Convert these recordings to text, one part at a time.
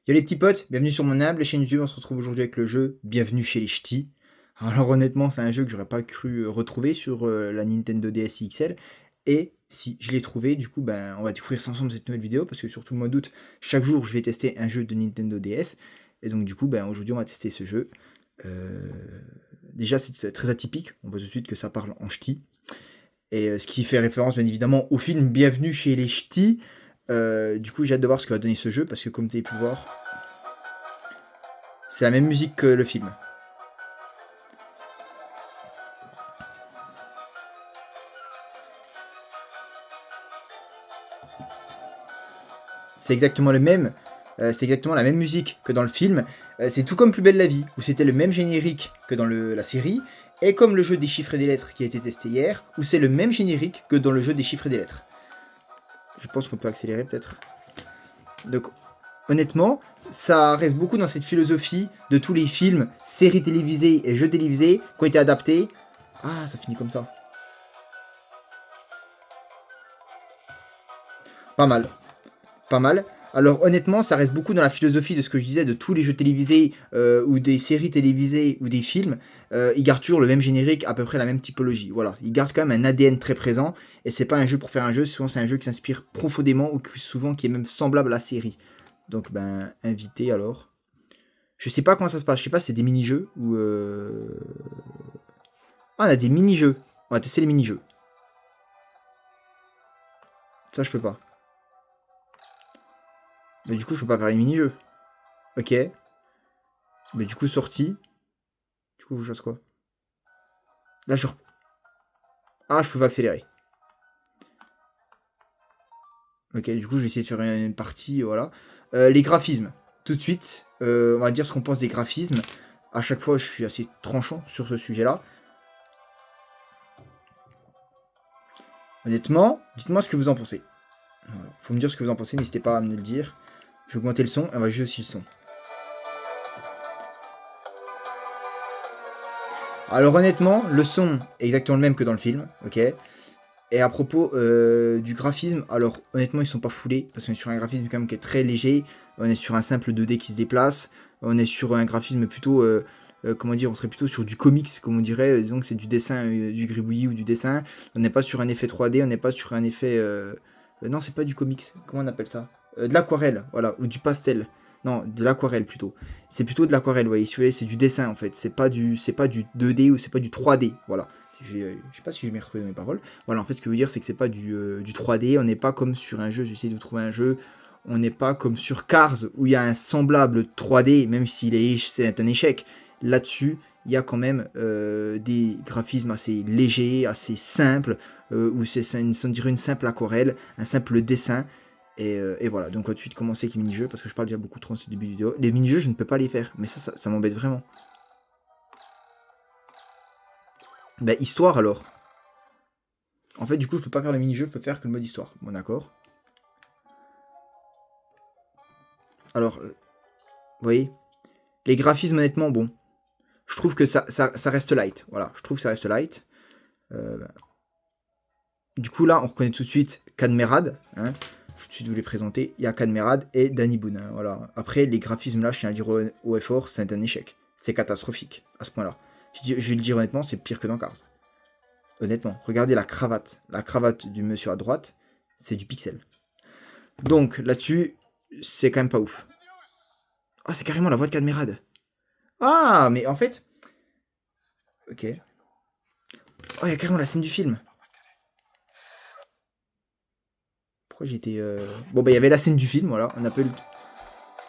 Yo les petits potes, bienvenue sur mon humble chaîne YouTube, on se retrouve aujourd'hui avec le jeu Bienvenue chez les Ch'tis. Alors honnêtement, c'est un jeu que j'aurais pas cru retrouver sur la Nintendo DS XL. Et si je l'ai trouvé, du coup, ben, on va découvrir ça ensemble cette nouvelle vidéo, parce que surtout le mois d'août, chaque jour, je vais tester un jeu de Nintendo DS. Et donc du coup, ben, aujourd'hui, on va tester ce jeu. Euh, Déjà, c'est très atypique, on voit tout de suite que ça parle en ch'ti. Et ce qui fait référence, bien évidemment, au film Bienvenue chez les Ch'tis. Du coup, j'ai hâte de voir ce que va donner ce jeu, parce que comme tu as pu voir, c'est la même musique que le film. C'est exactement le même. C'est exactement la même musique que dans le film. C'est tout comme Plus belle la vie, où c'était le même générique que dans la série, et comme le jeu des chiffres et des lettres qui a été testé hier, où c'est le même générique que dans le jeu des chiffres et des lettres. Je pense qu'on peut accélérer peut-être. Donc honnêtement, ça reste beaucoup dans cette philosophie de tous les films, séries télévisées et jeux télévisés qui ont été adaptés. Ah, ça finit comme ça. Pas mal. Pas mal. Alors honnêtement, ça reste beaucoup dans la philosophie de ce que je disais de tous les jeux télévisés ou des séries télévisées ou des films. Ils gardent toujours le même générique, à peu près la même typologie. Voilà, ils gardent quand même un ADN très présent. Et c'est pas un jeu pour faire un jeu, souvent c'est un jeu qui s'inspire profondément ou souvent qui est même semblable à la série. Donc ben, invité alors. Je sais pas comment ça se passe, je sais pas si c'est des mini-jeux ou... Ah, on a des mini-jeux. On va tester les mini-jeux. Ça, je peux pas. Mais du coup, je peux pas faire les mini-jeux. Ok. Mais du coup, sortie. Du coup, faut que je fasse quoi? Là, je... Ah, je pouvais accélérer. Ok, du coup, je vais essayer de faire une partie, voilà. Les graphismes. Tout de suite, on va dire ce qu'on pense des graphismes. À chaque fois, je suis assez tranchant sur ce sujet-là. Honnêtement, dites-moi ce que vous en pensez. Voilà. Faut me dire ce que vous en pensez, n'hésitez pas à me le dire. Je vais augmenter le son, et on va jouer aussi le son. Alors honnêtement, le son est exactement le même que dans le film, ok. Et à propos du graphisme, alors honnêtement ils sont pas foulés, parce qu'on est sur un graphisme quand même qui est très léger, on est sur un simple 2D qui se déplace, on est sur un graphisme plutôt, comment dire, on serait plutôt sur du comics, comme on dirait, disons que c'est du dessin, du gribouillis ou du dessin, on n'est pas sur un effet 3D, on n'est pas sur un effet... non, c'est pas du comics, comment on appelle ça? De l'aquarelle, voilà, ou du pastel. Non, de l'aquarelle plutôt. C'est plutôt de l'aquarelle, vous voyez, c'est du dessin en fait, c'est pas du 2D ou c'est pas du 3D, voilà. Je sais pas si je m'ai retrouvé dans mes paroles. Voilà, en fait, ce que je veux dire, c'est que c'est pas du 3D. On n'est pas comme sur un jeu. J'essaie de vous trouver un jeu. On n'est pas comme sur Cars où il y a un semblable 3D, même c'est un échec. Là-dessus, il y a quand même des graphismes assez légers, assez simples, où on dirait une simple aquarelle, un simple dessin. Et voilà, donc on va tout de suite commencer avec les mini-jeux, parce que je parle déjà beaucoup trop en ce début de vidéo. Les mini-jeux, je ne peux pas les faire, mais ça m'embête vraiment. Bah, histoire alors. En fait, du coup, je peux pas faire le mini-jeu, je peux faire que le mode histoire. Bon, d'accord. Alors, vous voyez, les graphismes, honnêtement, bon, je trouve que ça reste light. Voilà, je trouve que ça reste light. Euh, du coup, là, on reconnaît tout de suite Cadmerad. Hein. Je vais tout de suite vous les présenter. Il y a Cadmerad et Danny Boone. Hein, voilà. Après, les graphismes, là, je tiens à le dire au effort, c'est un échec. C'est catastrophique, à ce point-là. Je vais le dire honnêtement, c'est pire que dans Cars. Honnêtement, regardez la cravate. La cravate du monsieur à droite, c'est du pixel. Donc, là-dessus, c'est quand même pas ouf. Ah, c'est carrément la voix de Cadmerade. Ah, mais en fait... Ok. Oh, il y a carrément la scène du film. Pourquoi j'étais... Bon, bah, il y avait la scène du film, voilà. On appelle...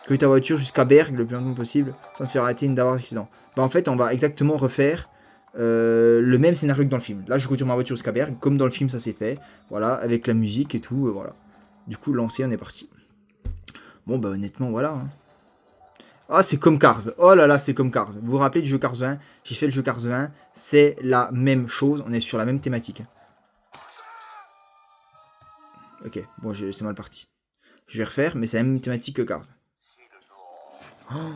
Conduis ta voiture jusqu'à Berg le plus longtemps possible, sans te faire arrêter ni d'avoir d'accident. Bah, en fait, on va exactement refaire le même scénario que dans le film. Là, je conduis ma voiture jusqu'à Berg, comme dans le film, ça s'est fait. Voilà, avec la musique et tout, voilà. Du coup, lancé, on est parti. Bon, bah, honnêtement, voilà. Hein. Ah, c'est comme Cars. Oh là là, c'est comme Cars. Vous vous rappelez du jeu Cars 1? J'ai fait le jeu Cars 1. C'est la même chose. On est sur la même thématique. Ok, bon, c'est mal parti. Je vais refaire, mais c'est la même thématique que Cars. Oh.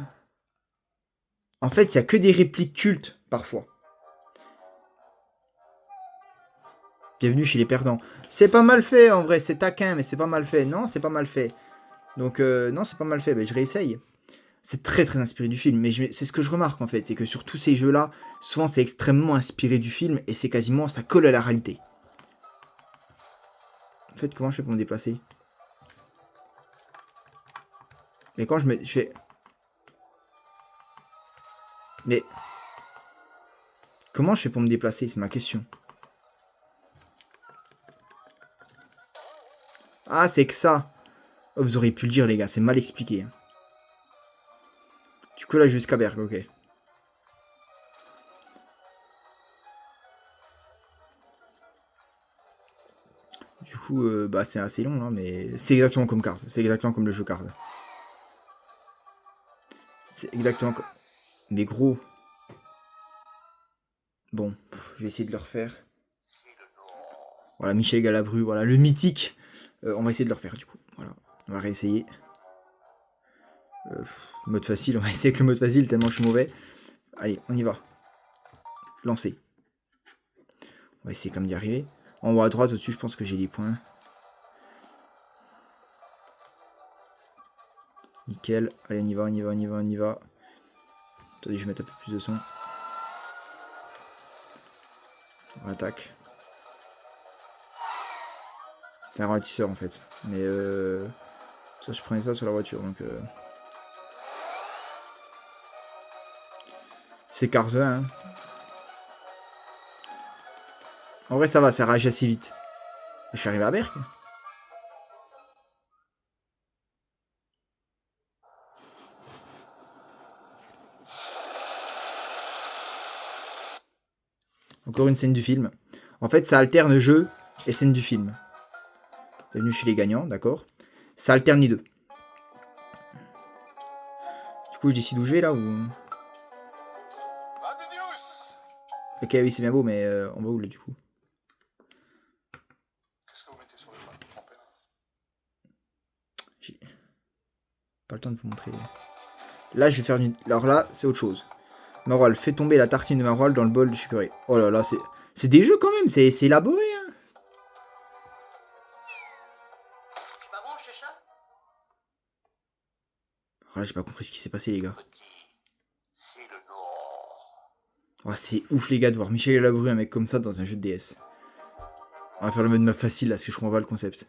En fait, il n'y a que des répliques cultes, parfois. Bienvenue chez les perdants. C'est pas mal fait, en vrai. C'est taquin, mais c'est pas mal fait. Non, c'est pas mal fait. Donc, non, c'est pas mal fait. Ben, je réessaye. C'est très très inspiré du film, mais c'est ce que je remarque en fait, c'est que sur tous ces jeux-là, souvent c'est extrêmement inspiré du film et c'est quasiment, ça colle à la réalité. En fait, comment je fais pour me déplacer? Mais quand je fais... Mais... Comment je fais pour me déplacer? C'est ma question. Ah, c'est que ça. Oh, vous auriez pu le dire les gars, c'est mal expliqué. Hein. Du coup là jusqu'à Berg, ok. Du coup, bah c'est assez long, hein, mais c'est exactement comme Cars. C'est exactement comme le jeu Cars. C'est exactement comme... Mais gros... Bon, je vais essayer de le refaire. Voilà, Michel Galabru, voilà, le mythique. On va essayer de le refaire du coup. Voilà, on va réessayer. Mode facile, on va essayer avec le mode facile tellement je suis mauvais. Allez, on y va. Lancer. On va essayer comme d'y arriver. En haut à droite, au-dessus, je pense que j'ai les points. Nickel. Allez, on y va, on y va, on y va, on y va. Attendez, je vais mettre un peu plus de son. On attaque. C'est un ralentisseur en fait. Mais ça, je prenais ça sur la voiture donc. C'est Cars 1. Hein. En vrai, ça va, ça réagit assez vite. Je suis arrivé à Berck. Encore une scène du film. En fait, ça alterne jeu et scène du film. Bienvenue chez les gagnants, d'accord. Ça alterne les deux. Du coup, je décide où je vais là ou... Ok, oui, c'est bien beau, mais on va où là du coup? Qu'est-ce que vous mettez sur le pain? J'ai pas le temps de vous montrer. Là, je vais faire une... Alors là, c'est autre chose. Maroilles, fais tomber la tartine de Maroilles dans le bol de chicorée. Oh là là, c'est des jeux quand même, c'est élaboré. Hein. C'est pas bon, oh là, j'ai pas compris ce qui s'est passé, les gars. Oh, c'est ouf, les gars, de voir Michel Galabru, un mec comme ça, dans un jeu de DS. On va faire le mode map facile, là, parce que je comprends pas le concept.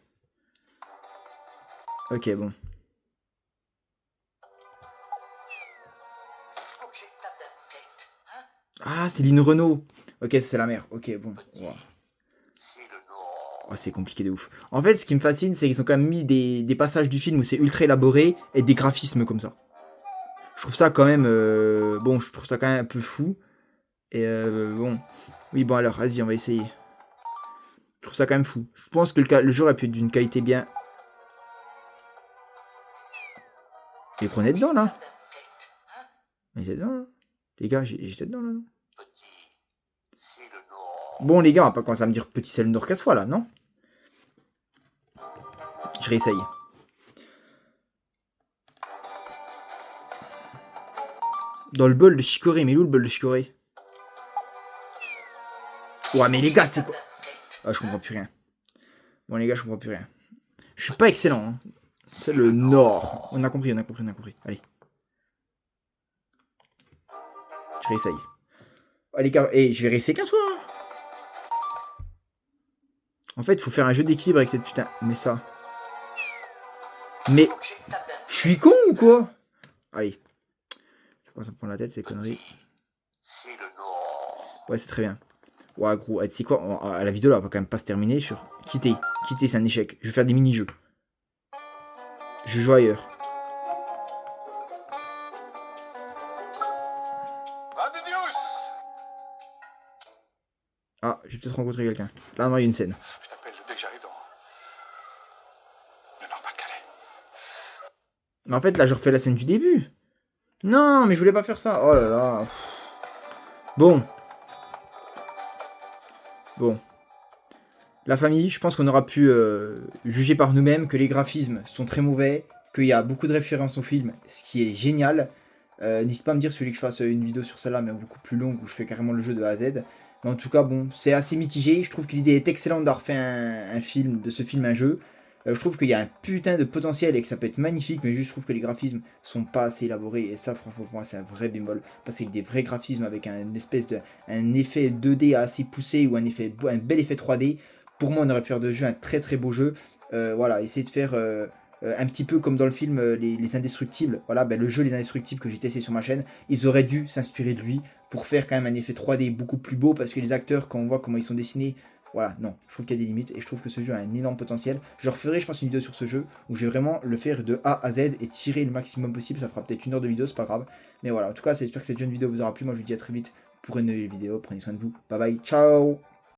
Ok, bon. Ah, c'est Lynn Renault. Ok, c'est la mère. Ok, bon. Wow. Oh, c'est compliqué de ouf. En fait, ce qui me fascine, c'est qu'ils ont quand même mis des passages du film où c'est ultra élaboré et des graphismes comme ça. Je trouve ça quand même... bon, je trouve ça quand même un peu fou. Et bon... Oui, bon alors, vas-y, on va essayer. Je trouve ça quand même fou. Je pense que le jeu aurait pu être d'une qualité bien... Les prenez dedans, là. Mais j'étais dedans, là. Les gars, j'étais dedans, là, non? Bon, les gars, on va pas commencer à me dire petit sel nord casse-fois, là, non? Je réessaye. Dans le bol de chicorée, mais où le bol de chicorée? Ouais, mais les gars, c'est quoi? Ah, je comprends plus rien. Bon, les gars, je comprends plus rien. Je suis pas excellent, hein. C'est le nord. On a compris, on a compris, on a compris. Allez. Je réessaye. Oh, les gars, je vais réessayer 15 fois. Hein. En fait, il faut faire un jeu d'équilibre avec cette putain... Mais ça... Mais... Je suis con ou quoi? Allez. Ça commence à me prendre la tête, ces conneries. Ouais, c'est très bien. Ouais, gros, tu sais quoi? La vidéo, là, va quand même pas se terminer sur... Quitter. Quitter, c'est un échec. Je vais faire des mini-jeux. Je joue ailleurs. Ah, j'ai peut-être rencontré quelqu'un. Là, non, il y a une scène. Je t'appelle dès que j'arrive dans... le Nord-Pas-de-Calais. Mais en fait, là, je refais la scène du début. Non, mais je voulais pas faire ça. Oh là là. Bon. Bon. La famille, je pense qu'on aura pu juger par nous-mêmes que les graphismes sont très mauvais, qu'il y a beaucoup de références au film, ce qui est génial. N'hésite pas à me dire si vous voulez que je fasse une vidéo sur celle-là, mais beaucoup plus longue, où je fais carrément le jeu de A à Z. Mais en tout cas, bon, c'est assez mitigé. Je trouve que l'idée est excellente d'avoir fait un film, de ce film un jeu. Je trouve qu'il y a un putain de potentiel et que ça peut être magnifique, mais juste je trouve que les graphismes sont pas assez élaborés, et ça franchement pour moi c'est un vrai bémol, parce qu'avec des vrais graphismes, avec un espèce de un effet 2D assez poussé, ou un bel effet 3D, pour moi on aurait pu faire de jeu un très très beau jeu. Voilà, essayer de faire un petit peu comme dans le film les Indestructibles, voilà, ben, le jeu Les Indestructibles que j'ai testé sur ma chaîne, ils auraient dû s'inspirer de lui pour faire quand même un effet 3D beaucoup plus beau, parce que les acteurs, quand on voit comment ils sont dessinés, voilà, non, je trouve qu'il y a des limites, et je trouve que ce jeu a un énorme potentiel. Je referai, je pense, une vidéo sur ce jeu, où je vais vraiment le faire de A à Z, et tirer le maximum possible. Ça fera peut-être 1 heure de vidéo, c'est pas grave. Mais voilà, en tout cas, j'espère que cette jeune vidéo vous aura plu. Moi, je vous dis à très vite pour une nouvelle vidéo. Prenez soin de vous. Bye bye, ciao.